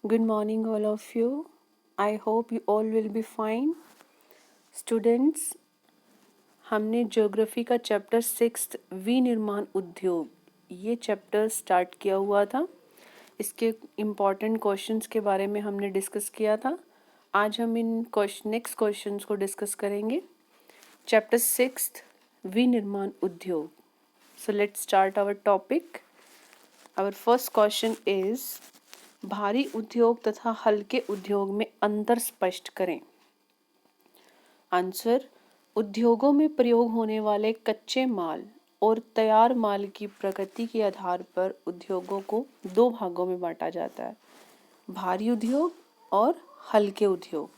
Good morning, all of you. I hope you all will be fine. Students, हमने geography का chapter 6 विनिर्माण उद्योग ये चैप्टर स्टार्ट किया हुआ था। इसके इम्पॉर्टेंट क्वेश्चंस के बारे में हमने डिस्कस किया था। आज हम इन नेक्स्ट क्वेश्चंस को डिस्कस करेंगे। चैप्टर 6 विनिर्माण उद्योग। So let's start our topic. Our first question is भारी उद्योग तथा हल्के उद्योग में अंतर स्पष्ट करें। आंसर, उद्योगों में प्रयोग होने वाले कच्चे माल और तैयार माल की प्रकृति के आधार पर उद्योगों को दो भागों में बांटा जाता है, भारी उद्योग और हल्के उद्योग।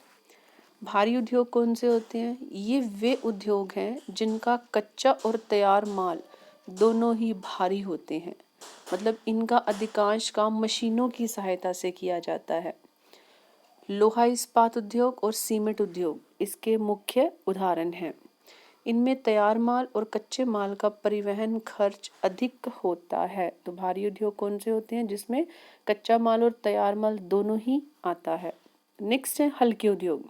भारी उद्योग कौन से होते हैं? ये वे उद्योग हैं जिनका कच्चा और तैयार माल दोनों ही भारी होते हैं, मतलब इनका अधिकांश काम मशीनों की सहायता से किया जाता है। लोहा इस्पात उद्योग और सीमेंट उद्योग इसके मुख्य उदाहरण हैं। इनमें तैयार माल और कच्चे माल का परिवहन खर्च अधिक होता है। तो भारी उद्योग कौन से होते हैं? जिसमें कच्चा माल और तैयार माल दोनों ही आता है। नेक्स्ट है हल्के उद्योग।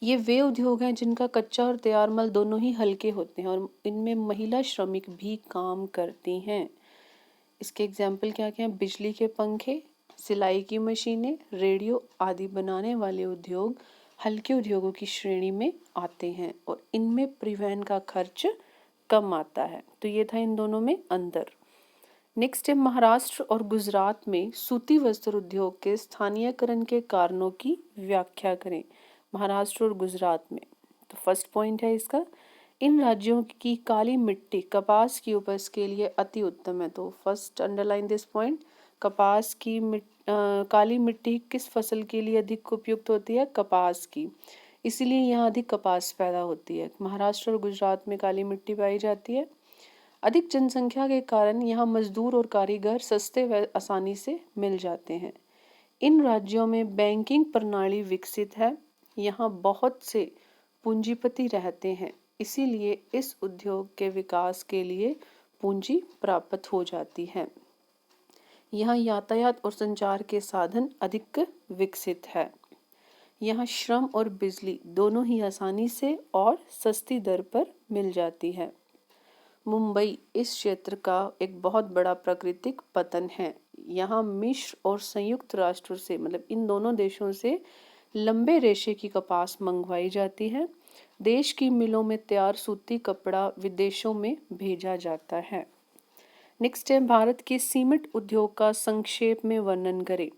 ये वे उद्योग हैं जिनका कच्चा और तैयार माल दोनों ही हल्के होते हैं और इनमें महिला श्रमिक भी काम करती हैं। इसके एग्जाम्पल क्या क्या हैं? बिजली के पंखे, सिलाई की मशीनें, रेडियो आदि बनाने वाले उद्योग हल्के उद्योगों की श्रेणी में आते हैं और इनमें परिवहन का खर्च कम आता है। तो ये था इन दोनों में अंतर। नेक्स्ट है महाराष्ट्र और गुजरात में सूती वस्त्र उद्योग के स्थानीयकरण के कारणों की व्याख्या करें। महाराष्ट्र और गुजरात में, तो फर्स्ट पॉइंट है इसका, इन राज्यों की काली मिट्टी कपास की उपज के लिए अति उत्तम है। तो फर्स्ट अंडरलाइन दिस पॉइंट, कपास की काली मिट्टी किस फसल के लिए अधिक उपयुक्त होती है? कपास की, इसीलिए यहाँ अधिक कपास पैदा होती है। महाराष्ट्र और गुजरात में काली मिट्टी पाई जाती है। अधिक जनसंख्या के कारण यहाँ मजदूर और कारीगर सस्ते व आसानी से मिल जाते हैं। इन राज्यों में बैंकिंग प्रणाली विकसित है। यहाँ बहुत से पूंजीपति रहते हैं, इसीलिए इस उद्योग के विकास के लिए पूंजी प्राप्त हो जाती है। यहाँ यातायात और संचार के साधन अधिक विकसित है। यहाँ श्रम और बिजली दोनों ही आसानी से और सस्ती दर पर मिल जाती है। मुंबई इस क्षेत्र का एक बहुत बड़ा प्राकृतिक पतन है। यहाँ मिस्र और संयुक्त राष्ट्र से, मतलब इन दोनों देशों से लंबे रेशे की कपास मंगवाई जाती है। देश की मिलों में तैयार सूती कपड़ा विदेशों में भेजा जाता है। नेक्स्ट है भारत के सीमेंट उद्योग का संक्षेप में वर्णन करें।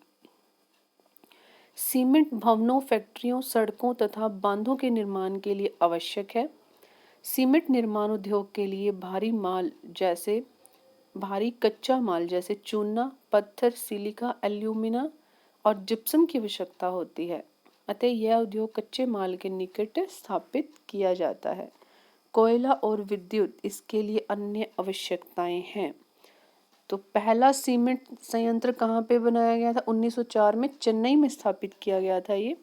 सीमेंट भवनों, फैक्ट्रियों, सड़कों तथा बांधों के निर्माण के लिए आवश्यक है। सीमेंट निर्माण उद्योग के लिए भारी कच्चा माल जैसे चूना, पत्थर, सिलिका, एल्यूमिना और जिप्सम की आवश्यकता होती है। अतः यह उद्योग कच्चे माल के निकट स्थापित किया जाता है। कोयला और विद्युत इसके लिए अन्य आवश्यकताएं हैं। तो पहला सीमेंट संयंत्र कहाँ पे बनाया गया था? 1904 में चेन्नई में स्थापित किया गया था ये।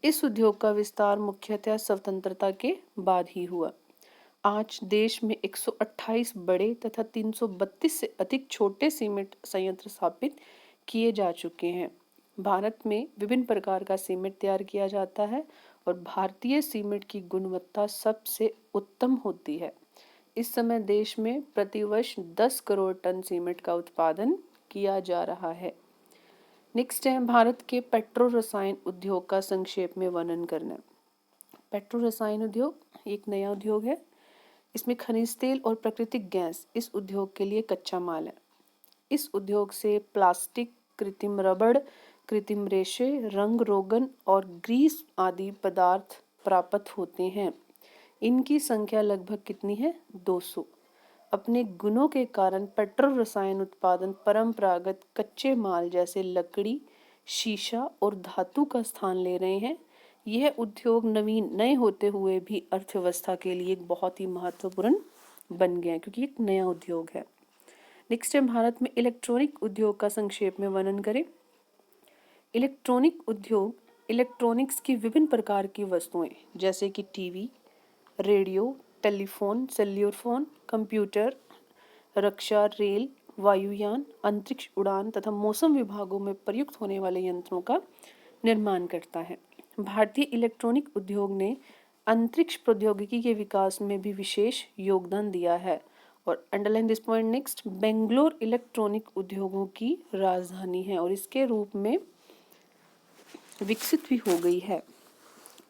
इस उद्योग का विस्तार मुख्यतः स्वतंत्रता के बाद ही हुआ। आज देश में 128 बड़े तथा 332 से अधिक छोटे सीमेंट संयंत्र स्थापित किए जा चुके हैं। भारत में विभिन्न प्रकार का सीमेंट तैयार किया जाता है और भारतीय सीमेंट की गुणवत्ता सबसे उत्तम होती है। इस समय देश में प्रतिवर्ष 10 करोड़ टन सीमेंट का उत्पादन किया जा रहा है। नेक्स्ट है भारत के पेट्रो रसायन उद्योग का संक्षेप में वर्णन करना। पेट्रो रसायन उद्योग एक नया उद्योग है। इसमें खनिज तेल और प्राकृतिक गैस इस उद्योग के लिए कच्चा माल है। इस उद्योग से प्लास्टिक, कृत्रिम रबड़, कृत्रिम रेशे, रंग रोगन और ग्रीस आदि पदार्थ प्राप्त होते हैं। इनकी संख्या लगभग कितनी है? 200। अपने गुणों के कारण पेट्रो रसायन उत्पादन परंपरागत कच्चे माल जैसे लकड़ी, शीशा और धातु का स्थान ले रहे हैं। यह उद्योग नवीन नए होते हुए भी अर्थव्यवस्था के लिए एक बहुत ही महत्वपूर्ण बन गया है, क्योंकि एक नया उद्योग है। नेक्स्ट है भारत में इलेक्ट्रॉनिक उद्योग का संक्षेप में वर्णन करें। इलेक्ट्रॉनिक उद्योग इलेक्ट्रॉनिक्स की विभिन्न प्रकार की वस्तुएं जैसे कि TV, radio, telephone, cellular phone, computer, रक्षा, रेल, वायुयान, अंतरिक्ष उड़ान तथा मौसम विभागों में प्रयुक्त होने वाले यंत्रों का निर्माण करता है। भारतीय इलेक्ट्रॉनिक उद्योग ने अंतरिक्ष प्रौद्योगिकी के विकास में भी विशेष योगदान दिया है। और underline this point next, Bangalore electronic उद्योगों की राजधानी है और इसके रूप में विकसित भी हो गई है।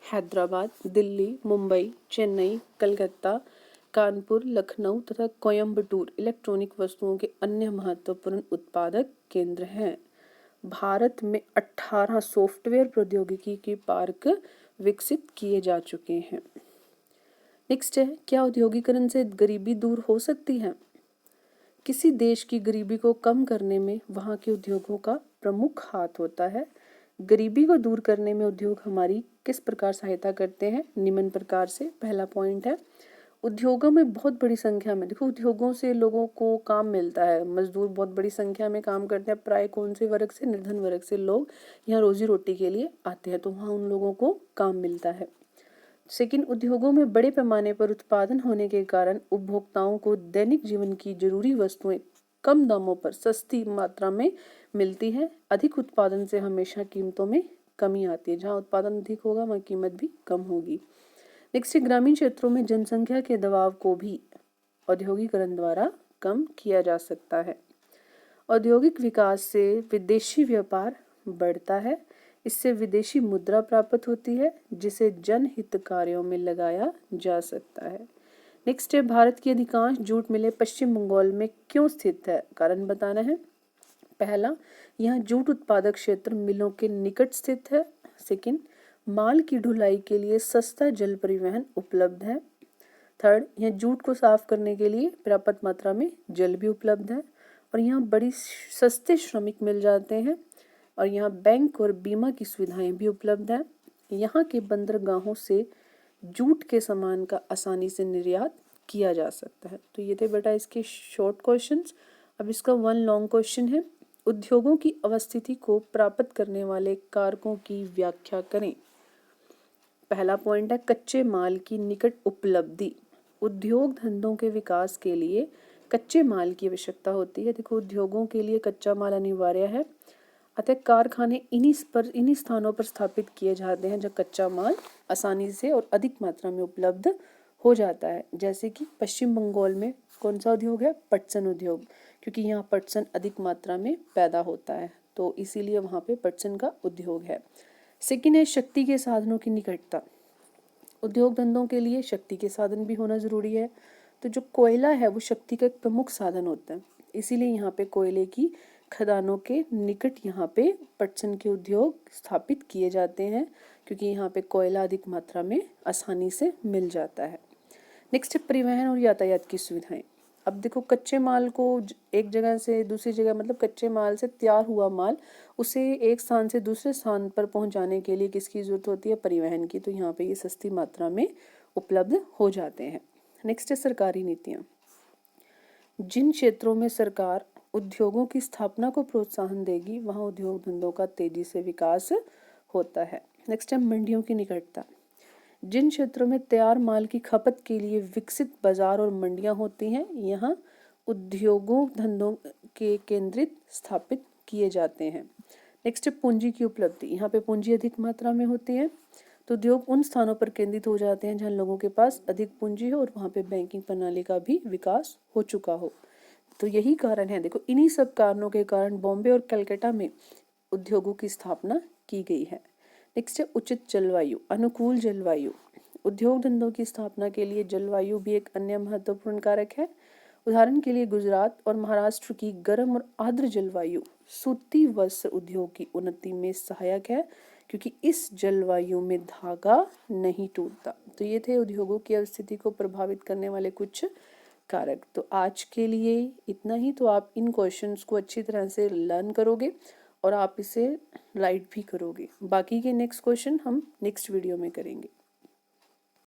हैदराबाद, दिल्ली, मुंबई, चेन्नई, कलकत्ता, कानपुर, लखनऊ तथा कोयम्बटूर इलेक्ट्रॉनिक वस्तुओं के अन्य महत्वपूर्ण उत्पादक केंद्र हैं। भारत में 18 सॉफ्टवेयर प्रौद्योगिकी के पार्क विकसित किए जा चुके हैं। नेक्स्ट है, क्या औद्योगिकरण से गरीबी दूर हो सकती है? किसी देश की गरीबी को कम करने में वहाँ के उद्योगों का प्रमुख हाथ होता है। गरीबी को दूर करने में उद्योग हमारी किस प्रकार सहायता करते हैं? निम्न प्रकार से। पहला पॉइंट है, उद्योगों में बहुत बड़ी संख्या में, देखो उद्योगों से लोगों को काम मिलता है, मजदूर बहुत बड़ी संख्या में काम करते हैं। प्राय कौन से वर्ग से? निर्धन वर्ग से लोग यहाँ रोजी रोटी के लिए आते हैं, तो वहाँ उन लोगों को काम मिलता है। सेकंड, उद्योगों में बड़े पैमाने पर उत्पादन होने के कारण उपभोक्ताओं को दैनिक जीवन की जरूरी वस्तुएं कम दामों पर सस्ती मात्रा में मिलती है। अधिक उत्पादन से हमेशा कीमतों में कमी आती है, जहाँ उत्पादन अधिक होगा वहाँ कीमत भी कम होगी। नेक्स्ट, ग्रामीण क्षेत्रों में जनसंख्या के दबाव को भी औद्योगिकरण द्वारा कम किया जा सकता है। औद्योगिक विकास से विदेशी व्यापार बढ़ता है, इससे विदेशी मुद्रा प्राप्त होती है जिसे जनहित कार्यों में लगाया जा सकता है। नेक्स्ट है, भारत की अधिकांश जूट मिलें पश्चिम बंगाल में क्यों स्थित है? कारण बताना है। पहला, यहाँ जूट उत्पादक क्षेत्र मिलों के निकट स्थित है। सेकंड, माल की ढुलाई के लिए सस्ता जल परिवहन उपलब्ध है। थर्ड, यहाँ जूट को साफ करने के लिए पर्याप्त मात्रा में जल भी उपलब्ध है और यहाँ बड़ी सस्ते श्रमिक मिल जाते हैं और यहाँ बैंक और बीमा की सुविधाएं भी उपलब्ध है। यहाँ के बंदरगाहों से जूट के सामान का आसानी से निर्यात किया जा सकता है। तो ये थे बेटा इसके शॉर्ट क्वेश्चंस। अब इसका वन लॉन्ग क्वेश्चन है, उद्योगों की अवस्थिति को प्राप्त करने वाले कारकों की व्याख्या करें। पहला पॉइंट है, कच्चे माल की निकट उपलब्धि। उद्योग धंधों के विकास के लिए कच्चे माल की आवश्यकता होती है। देखो उद्योगों के लिए कच्चा माल अनिवार्य है, अतः कारखाने इन्हीं स्थानों पर स्थापित किए जाते हैं जहाँ कच्चा माल आसानी से और अधिक मात्रा में उपलब्ध हो जाता है। जैसे कि पश्चिम बंगाल में कौन सा उद्योग है? पटसन उद्योग, क्योंकि यहाँ पटसन अधिक मात्रा में पैदा होता है, तो इसीलिए वहाँ पे पटसन का उद्योग है। सेकेंड है, शक्ति के साधनों की निकटता। उद्योग धंधों के लिए शक्ति के साधन भी होना जरूरी है, तो जो कोयला है वो शक्ति का एक प्रमुख साधन होता है, इसीलिए यहाँ पे कोयले की खदानों के निकट यहाँ पे पटसन के उद्योग स्थापित किए जाते हैं, क्योंकि यहाँ पे कोयला अधिक मात्रा में आसानी से मिल जाता है। नेक्स्ट है, परिवहन और यातायात की सुविधाएं। अब देखो कच्चे माल को एक जगह से दूसरी जगह, मतलब कच्चे माल से तैयार हुआ माल उसे एक स्थान से दूसरे स्थान पर पहुंचाने के लिए किसकी जरूरत होती है? परिवहन की। तो यहाँ पे ये सस्ती मात्रा में उपलब्ध हो जाते हैं। नेक्स्ट है, सरकारी नीतियाँ। जिन क्षेत्रों में सरकार उद्योगों की स्थापना को प्रोत्साहन देगी वहाँ उद्योग धंधों का तेजी से विकास होता है। नेक्स्ट है, मंडियों की निकटता। जिन क्षेत्रों में तैयार माल की खपत के लिए विकसित बाजार और मंडियां होती हैं, यहाँ उद्योगों धंधों के केंद्रित स्थापित किए जाते हैं। नेक्स्ट है, पूंजी की उपलब्धि। यहाँ पे पूंजी अधिक मात्रा में होती है, तो उद्योग उन स्थानों पर केंद्रित हो जाते हैं जहाँ लोगों के पास अधिक पूंजी हो और वहाँ पे बैंकिंग प्रणाली का भी विकास हो चुका हो। तो यही कारण है, देखो इन्हीं सब कारणों के कारण बॉम्बे और कलकत्ता में उद्योगों की स्थापना की गई है। नेक्स्ट है, उचित जलवायु, अनुकूल जलवायु। उद्योग धंधों की स्थापना के लिए जलवायु भी एक अन्य महत्वपूर्ण कारक है। उदाहरण के लिए गुजरात और महाराष्ट्र की गर्म और आर्द्र जलवायु सूती वस्त्र उद्योग की उन्नति में सहायक है, क्योंकि इस जलवायु में धागा नहीं टूटता। तो ये थे उद्योगों की स्थिति को प्रभावित करने वाले कुछ कारक। तो आज के लिए इतना ही। तो आप इन क्वेश्चंस को अच्छी तरह से लर्न करोगे और आप इसे राइट भी करोगे। बाकी के नेक्स्ट क्वेश्चन हम नेक्स्ट वीडियो में करेंगे।